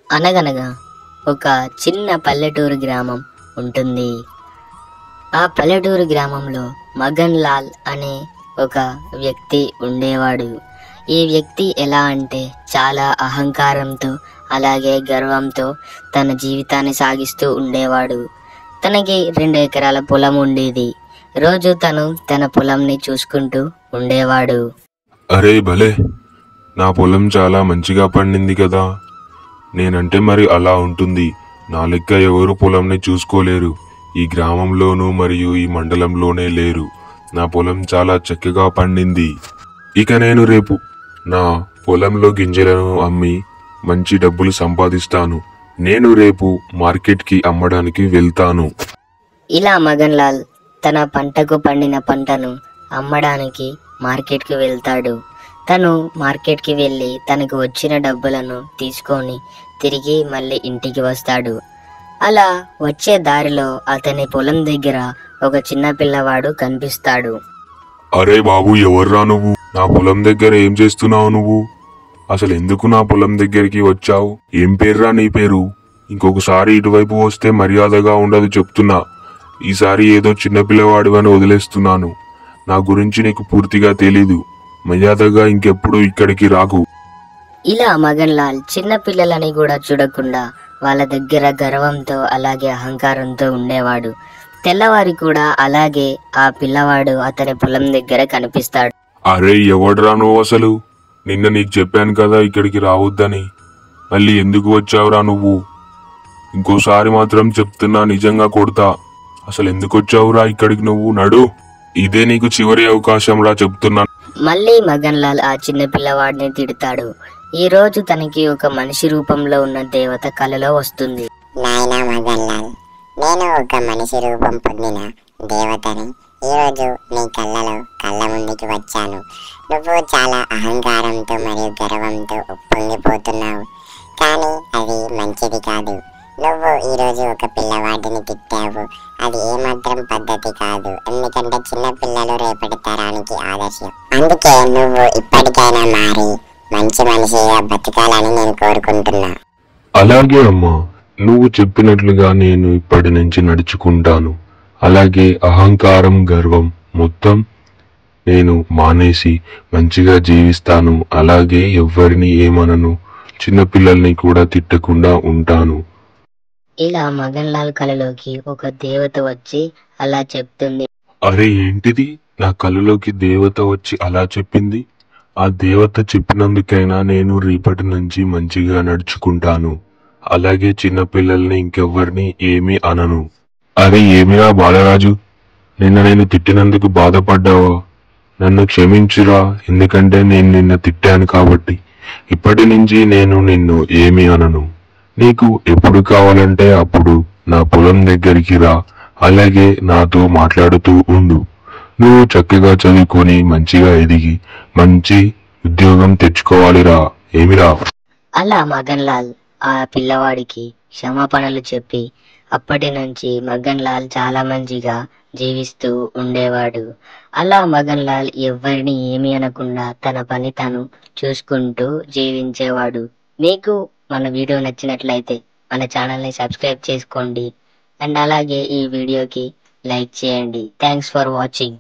అనగనగా ఒక చిన్న పల్లెటూరు గ్రామం ఉంటుంది. ఆ పల్లెటూరు గ్రామంలో మగన్ లాల్ అనే ఒక వ్యక్తి ఉండేవాడు. ఈ వ్యక్తి ఎలా అంటే చాలా అహంకారంతో అలాగే గర్వంతో తన జీవితాన్ని సాగిస్తూ ఉండేవాడు. తనకి 2 ఎకరాల పొలం ఉండేది. రోజు తను తన పొలంని చూసుకుంటూ ఉండేవాడు. అరే భలే, నా పొలం చాలా మంచిగా పండింది కదా. నేనంటే మరి అలా ఉంటుంది. నా లెక్క ఎవరు పొలంని చూసుకోలేరు. ఈ గ్రామంలోనూ మరియు ఈ మండలంలోనే లేరు. నా పొలం చాలా చక్కగా పండింది. ఇక నేను రేపు నా పొలంలో గింజలను అమ్మి మంచి డబ్బులు సంపాదిస్తాను. నేను రేపు మార్కెట్కి అమ్మడానికి వెళ్తాను. ఇలా మగన్ లాల్ తన పంటకు పండిన పంటను అమ్మడానికి మార్కెట్కి వెళ్తాడు. తను మార్కెట్కి వెళ్ళి తనకు వచ్చిన డబ్బులను తీసుకొని తిరిగి మళ్ళీ ఇంటికి వస్తాడు. అలా వచ్చే దారిలో అతని పొలం దగ్గర ఒక చిన్న పిల్లవాడు కనిపిస్తాడు. అరే బాబు, ఎవర్రా నువ్వు? నా పొలం దగ్గర ఏం చేస్తున్నావు నువ్వు? అసలు ఎందుకు నా పొలం దగ్గరికి వచ్చావు? ఏం పేర్రా నీ పేరు? ఇంకొకసారి ఇటువైపు వస్తే మర్యాదగా ఉండదు చెప్తున్నా. ఈసారి ఏదో చిన్నపిల్లవాడివని వదిలేస్తున్నాను. నా గురించి నీకు పూర్తిగా తెలీదు. మర్యాదగా ఇంకెప్పుడు ఇక్కడికి రాకు. ఇలా మగన్ లాల్ చిన్న పిల్లలని కూడా చూడకుండా వాళ్ళ దగ్గర గర్వంతో అలాగే అహంకారంతో ఉండేవాడు. తెల్లవారి కూడా అలాగే ఆ పిల్లవాడు అతని పొలం దగ్గర కనిపిస్తాడు. అరే ఎవడ్రా నువ్వు? అసలు నిన్న నీకు చెప్పాను కదా ఇక్కడికి రావద్దని. మళ్ళీ ఎందుకు వచ్చావురా నువ్వు? ఇంకోసారి మాత్రం చెప్తున్నా, నిజంగా కొడతా. అసలు ఎందుకు వచ్చావురా ఇక్కడికి నువ్వు? నడు, ఇదే నీకు చివరి అవకాశం రా చెప్తున్నా. మళ్ళీ మగన్ లాల్ ఆ చిన్న పిల్లవాడిని తిడతాడు. ఈ రోజు తనకి ఒక మనిషి రూపంలో ఉన్న దేవత కలలో వస్తుంది. నాయనా మగన్ లాల్, నేను ఒక మనిషి రూపం పొందిన దేవతని ఈరోజు నీ కళ్ళ ముందుకి వచ్చాను. నువ్వు చాలా అహంకారంతో మరియు గర్వంతో ఉప్పొంగిపోతున్నావు, కానీ అది మంచిది కాదు. నువ్వు ఈరోజు ఒక పిల్లవాడిని తిట్టావు. అది ఏమాత్రం పద్ధతి కాదు, ఎందుకంటే చిన్న పిల్లలు రేపటి తరానికి ఆదర్శం. అందుకే నువ్వు ఇప్పటికైనా మారి మంచి మనిషిగా బతకాలని నేను కోరుకుంటున్నా. అలాగే అమ్మా, నువ్వు చెప్పినట్లుగా నేను ఇప్పటి నుంచి నడుచుకుంటాను. అలాగే అహంకారం గర్వం మొత్తం నేను మానేసి మంచిగా జీవిస్తాను. అలాగే ఎవ్వరిని ఏమనను, చిన్నపిల్లల్ని కూడా తిట్టకుండా ఉంటాను. ఇలా మగన్ లాల్ కలలోకి ఒక దేవత వచ్చి అలా చెప్తుంది. అరే ఏంటిది? నా కళ్ళలోకి దేవత వచ్చి అలా చెప్పింది? ఆ దేవత చెప్పినందుకైనా నేను రేపటి నుంచి మంచిగా నడుచుకుంటాను. అలాగే చిన్నపిల్లల్ని ఇంకెవ్వరిని ఏమీ అనను. అరే ఏమిరా బాలరాజు, నిన్న నేను తిట్టినందుకు బాధపడ్డావా? నన్ను క్షమించురా, ఎందుకంటే నేను నిన్న తిట్టాను కాబట్టి. ఇప్పటి నుంచి నేను నిన్ను ఏమీ అనను. నీకు ఎప్పుడు కావాలంటే అప్పుడు నా పొలం దగ్గరికి రా, అలాగే నాతో మాట్లాడుతూ ఉండు. నువ్వు చక్కగా చదువుకొని మంచిగా ఎదిగి మంచి ఉద్యోగం తెచ్చుకోవాలిరా, ఏమిరా? అలా మగన్ లాల్ ఆ పిల్లవాడికి క్షమాపణలు చెప్పి అప్పటి నుంచి మగన్ లాల్ చాలా మంచిగా జీవిస్తూ ఉండేవాడు. అలా మగన్ లాల్ ఎవరిని ఏమీ అనకుండా తన పని తను చూసుకుంటూ జీవించేవాడు. మీకు మన వీడియో నచ్చినట్లయితే మన ఛానల్ని సబ్స్క్రైబ్ చేసుకోండి అండ్ అలాగే ఈ వీడియోకి లైక్ చేయండి. Thanks for watching.